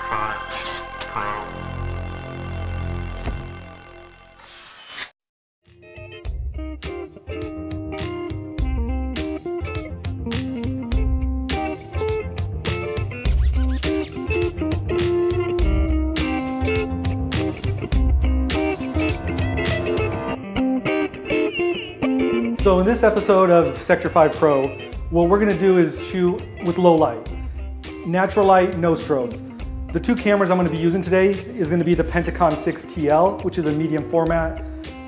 5 Pro. So in this episode of Sector 5 Pro, what we're gonna do is shoot with low light. Natural light, no strobes. The two cameras I'm gonna be using today is gonna be the Pentacon 6 TL, which is a medium format,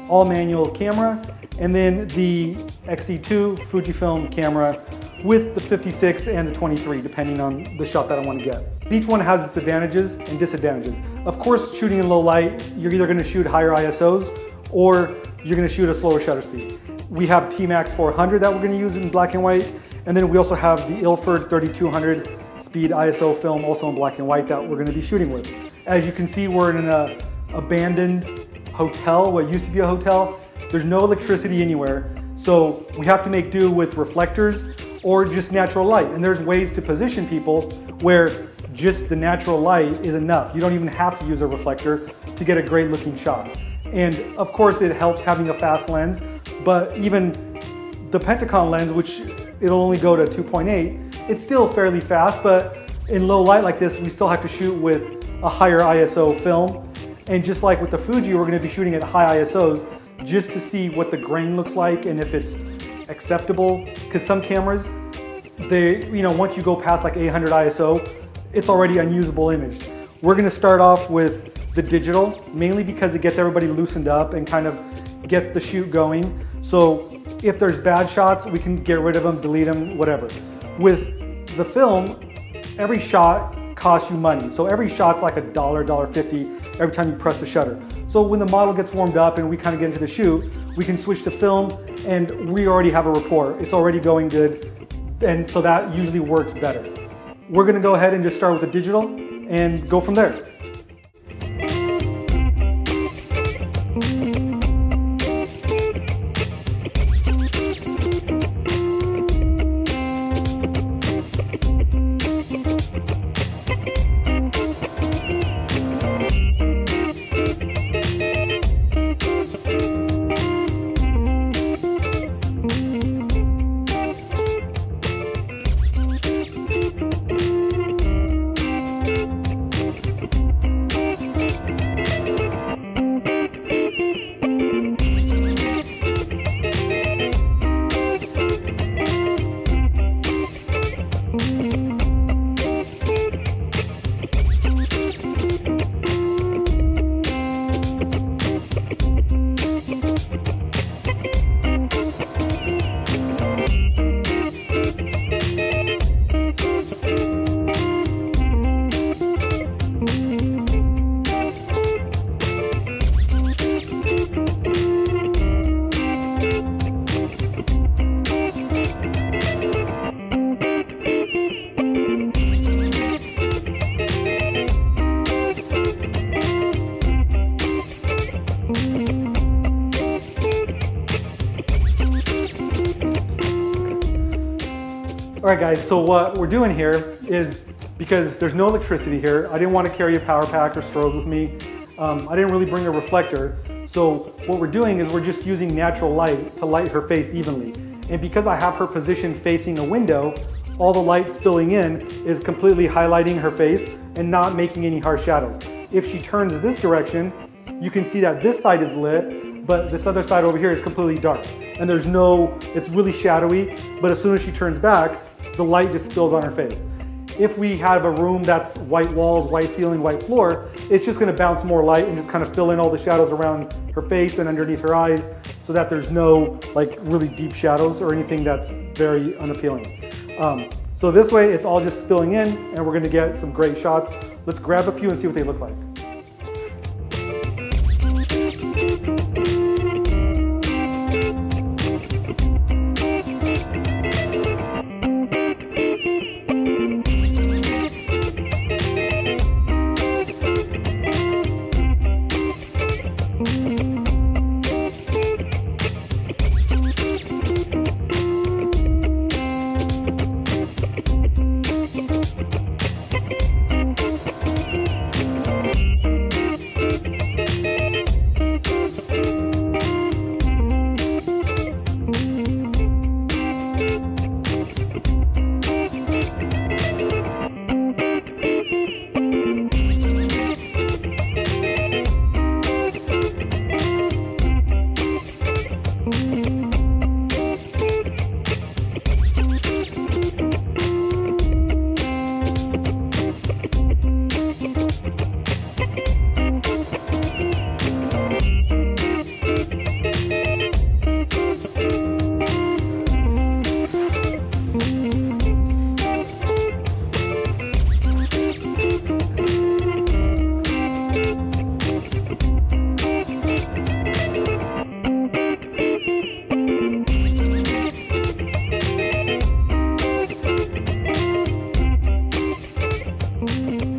all manual camera, and then the XE2 Fujifilm camera with the 56 and the 23, depending on the shot that I wanna get. Each one has its advantages and disadvantages. Of course, shooting in low light, you're either gonna shoot higher ISOs or you're gonna shoot a slower shutter speed. We have T-Max 400 that we're gonna use in black and white, and then we also have the Ilford 3200 speed ISO film also in black and white that we're gonna be shooting with. As you can see, we're in an abandoned hotel, what used to be a hotel. There's no electricity anywhere, so we have to make do with reflectors or just natural light. And there's ways to position people where just the natural light is enough. You don't even have to use a reflector to get a great looking shot. And of course it helps having a fast lens, but even the Pentacon lens, which it'll only go to 2.8, it's still fairly fast, but in low light like this, we still have to shoot with a higher ISO film. And just like with the Fuji, we're gonna be shooting at high ISOs just to see what the grain looks like and if it's acceptable. Because some cameras, once you go past like 800 ISO, it's already unusable image. We're gonna start off with the digital, mainly because it gets everybody loosened up and kind of gets the shoot going. So if there's bad shots, we can get rid of them, delete them, whatever. With the film, every shot costs you money. So every shot's like $1, $1.50 every time you press the shutter. So when the model gets warmed up and we kind of get into the shoot, we can switch to film and we already have a rapport. It's already going good. And so that usually works better. We're gonna go ahead and just start with the digital and go from there. All right guys, so what we're doing here is, because there's no electricity here, I didn't want to carry a power pack or strobes with me. I didn't really bring a reflector. So what we're doing is we're just using natural light to light her face evenly. And because I have her positioned facing a window, all the light spilling in is completely highlighting her face and not making any harsh shadows. If she turns this direction, you can see that this side is lit, but this other side over here is completely dark. And it's really shadowy, but as soon as she turns back, the light just spills on her face. If we have a room that's white walls, white ceiling, white floor, it's just gonna bounce more light and just kind of fill in all the shadows around her face and underneath her eyes so that there's no like really deep shadows or anything that's very unappealing. So this way it's all just spilling in and we're gonna get some great shots. Let's grab a few and see what they look like. you.